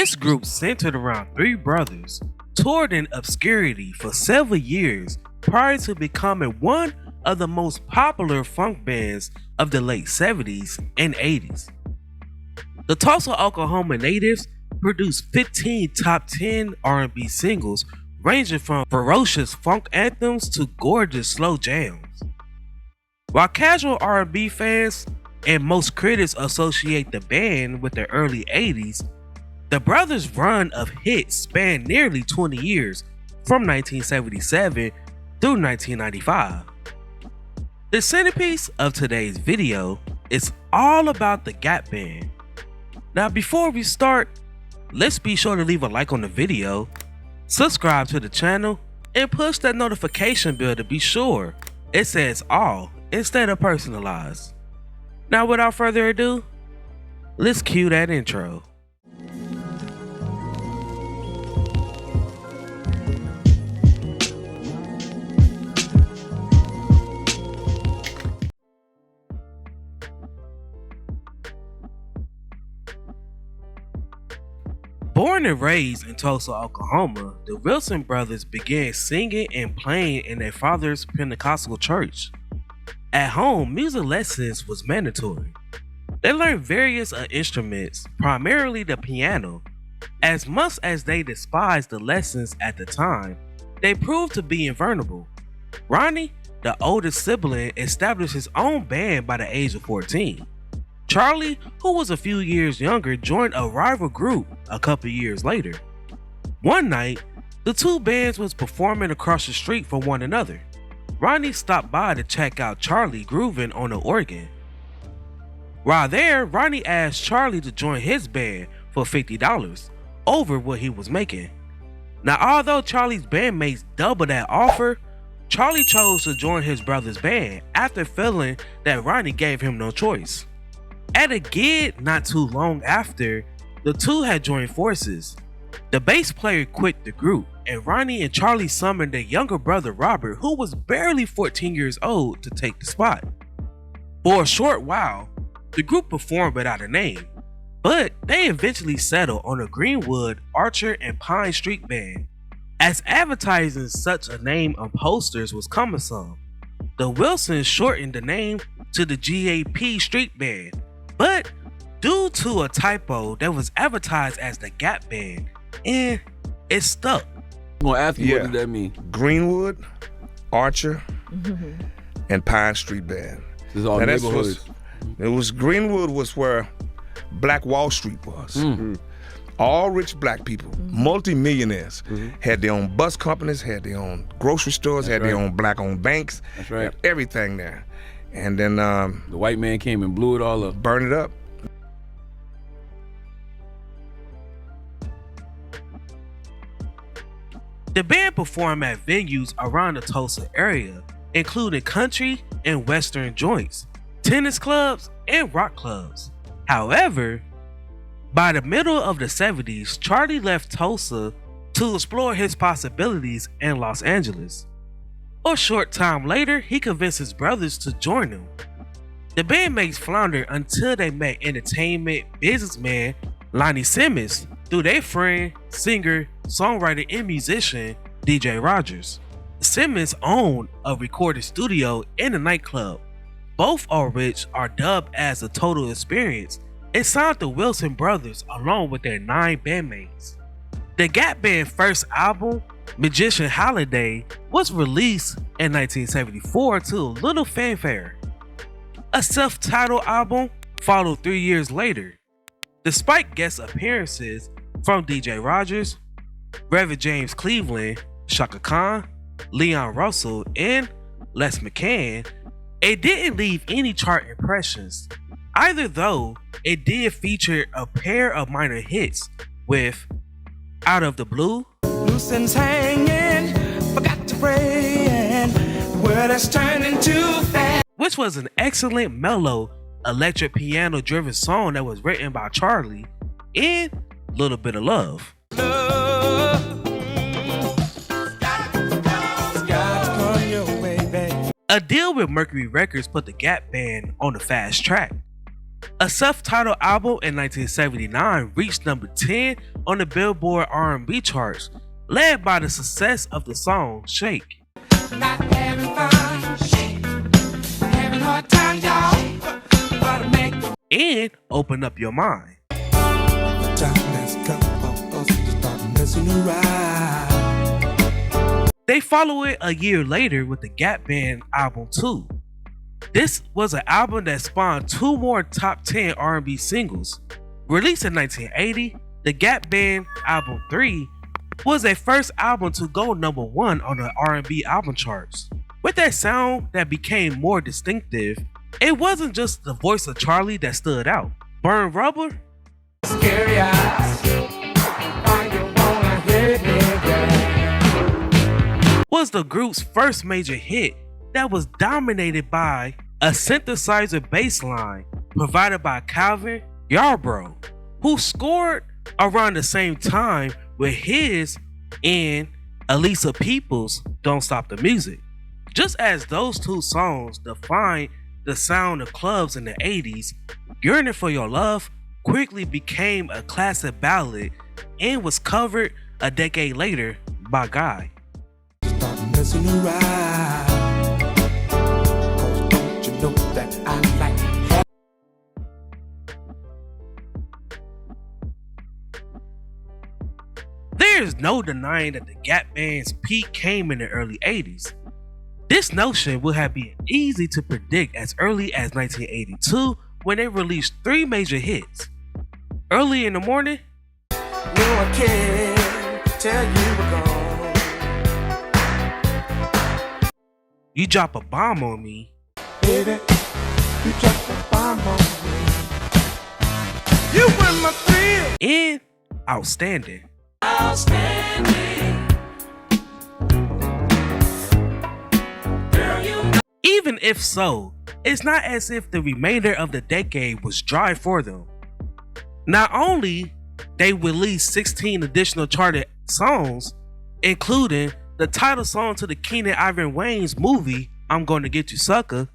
This group, centered around three brothers, toured in obscurity for several years prior to becoming one of the most popular funk bands of the late 70s and 80s. The Tulsa, Oklahoma natives produced 15 top 10 R&B singles ranging from ferocious funk anthems to gorgeous slow jams. While casual R&B fans and most critics associate the band with the early 80s, the brothers' run of hits spanned nearly 20 years from 1977 through 1995. The centerpiece of today's video is all about the Gap Band. Now before we start, let's be sure to leave a like on the video, subscribe to the channel, and push that notification bell to be sure it says all instead of personalized. Now without further ado, let's cue that intro. Born and raised in Tulsa, Oklahoma, the Wilson brothers began singing and playing in their father's Pentecostal church. At home, music lessons was mandatory. They learned various instruments, primarily the piano. As much as they despised the lessons at the time, they proved to be invulnerable. Ronnie, the oldest sibling, established his own band by the age of 14. Charlie, who was a few years younger, joined a rival group a couple years later. One night, the two bands was performing across the street from one another. Ronnie stopped by to check out Charlie grooving on the organ. While there, Ronnie asked Charlie to join his band for $50 over what he was making. Now, although Charlie's bandmates doubled that offer, Charlie chose to join his brother's band after feeling that Ronnie gave him no choice. At a gig not too long after, the two had joined forces. The bass player quit the group, and Ronnie and Charlie summoned their younger brother Robert, who was barely 14 years old, to take the spot. For a short while, the group performed without a name, but they eventually settled on a Greenwood, Archer, and Pine Street band. As advertising such a name on posters was cumbersome, the Wilsons shortened the name to the GAP Street Band. But due to a typo that was advertised as the Gap Band, and it stuck. I'm gonna ask you, what did that mean? Greenwood, Archer, and Pine Street Band. This is all neighborhoods. Greenwood was where Black Wall Street was. All rich black people, multi-millionaires, had their own bus companies, had their own grocery stores, had their own black-owned banks. That's right. Everything there. And then the white man came and blew it all up. Burned it up. The band performed at venues around the Tulsa area, including country and western joints, tennis clubs, and rock clubs. However, by the middle of the 70s, Charlie left Tulsa to explore his possibilities in Los Angeles. A short time later, he convinced his brothers to join him. The bandmates floundered until they met entertainment businessman Lonnie Simmons through their friend, singer, songwriter, and musician DJ Rogers. Simmons owned a recording studio and a nightclub, both of which are dubbed as the Total Experience, and signed the Wilson brothers along with their 9 bandmates. The Gap Band's first album, Magician Holiday, was released in 1974 to little fanfare. A self-titled album followed 3 years later. Despite guest appearances from DJ Rogers, Reverend James Cleveland, Shaka Khan, Leon Russell, and Les McCann, it didn't leave any chart impressions, either though it did feature a pair of minor hits with Out of the Blue, Loose ends hanging, forgot to pray, and the world has turned into fast. which was an excellent mellow electric piano driven song that was written by Charlie, and Little Bit of Love. A deal with Mercury Records put the Gap Band on the fast track. A self-titled album in 1979 reached number 10 on the Billboard R&B charts, led by the success of the song Shake. Not having fun, shake. Having hard time, y'all. Gotta make the And Open Up Your Mind. time has come for us to start messing around. They follow it a year later with the Gap Band album 2. This was an album that spawned 2 more top 10 R&B singles. Released in 1980, the Gap Band album 3 was their first album to go number 1 on the R&B album charts. With that sound that became more distinctive, it wasn't just the voice of Charlie that stood out. Burn Rubber Scary eyes. Why you wanna hit me, girl? was the group's first major hit that was dominated by a synthesizer bass line provided by Calvin Yarbrough, who scored around the same time with his and Elisa Peoples' Don't Stop the Music. Just as those 2 songs defined the sound of clubs in the 80s, Yearning for Your Love quickly became a classic ballad and was covered a decade later by Guy. Start messing around. 'Cause don't you know that I like There's no denying that the Gap Band's peak came in the early 80s. This notion would have been easy to predict as early as 1982 when they released 3 major hits. Early in the Morning, no, I can't tell you we're gone. You Drop a Bomb on Me, Baby, you dropped a bomb on me. You were my thrill. and Outstanding. Outstanding. Girl, you know. Even if so, it's not as if the remainder of the decade was dry for them. Not only they released 16 additional charted songs, including the title song to the Keenan Ivan Wayne's movie, I'm Gonna Get You Sucker.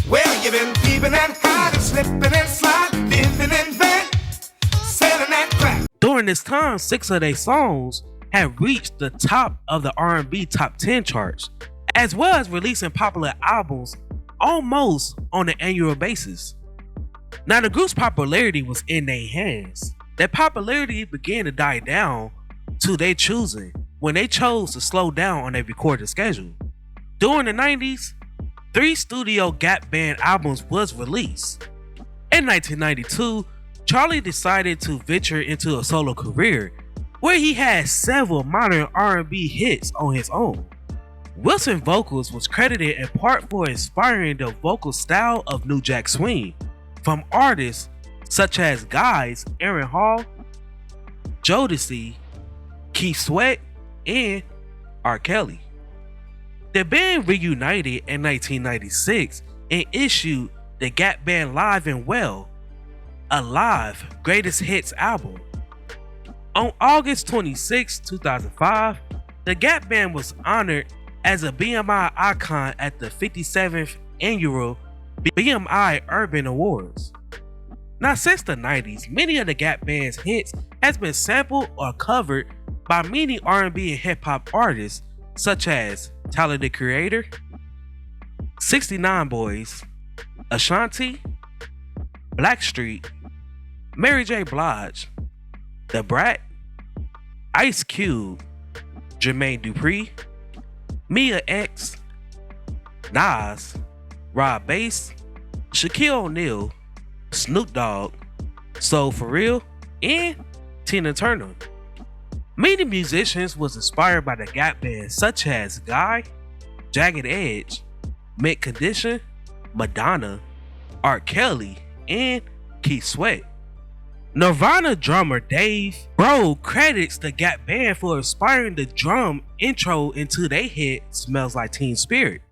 Well, you've been peeping and hiding, slipping and sliding, living in vain, selling that crack. During this time, 6 of their songs had reached the top of the R&B top 10 charts, as well as releasing popular albums almost on an annual basis. Now, the group's popularity was in their hands. Their popularity began to die down to their choosing when they chose to slow down on their recording schedule. During the 90s, 3 studio Gap Band albums was released. In 1992, Charlie decided to venture into a solo career where he had several modern R&B hits on his own. Wilson Vocals was credited in part for inspiring the vocal style of New Jack Swing from artists such as Guy's Aaron Hall, Jodeci, Keith Sweat, and R. Kelly. The band reunited in 1996 and issued the Gap Band Live and Well, a live greatest hits album. On August 26, 2005, the Gap Band was honored as a BMI icon at the 57th annual BMI Urban Awards. Now, since the 90s, many of the Gap Band's hits has been sampled or covered by many R&B and hip hop artists such as Tyler the Creator, 69 Boys, Ashanti, Blackstreet, Mary J. Blige, The Brat, Ice Cube, Jermaine Dupri, Mia X, Nas, Rob Bass, Shaquille O'Neal, Snoop Dogg, Soul For Real, and Tina Turner. Many musicians was inspired by the Gap Band such as Guy, Jagged Edge, Mint Condition, Madonna, R. Kelly, and Keith Sweat. Nirvana drummer Dave Grohl credits the Gap Band for inspiring the drum intro into their hit Smells Like Teen Spirit.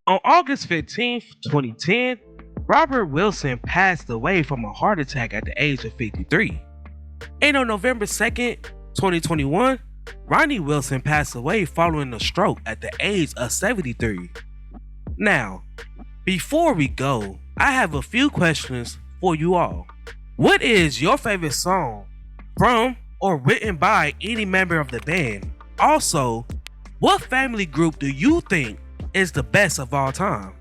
On August 15th, 2010, Robert Wilson passed away from a heart attack at the age of 53. And on November 2nd, 2021, Ronnie Wilson passed away following a stroke at the age of 73. Now, before we go, I have a few questions for you all. What is your favorite song from or written by any member of the band? Also, what family group do you think is the best of all time?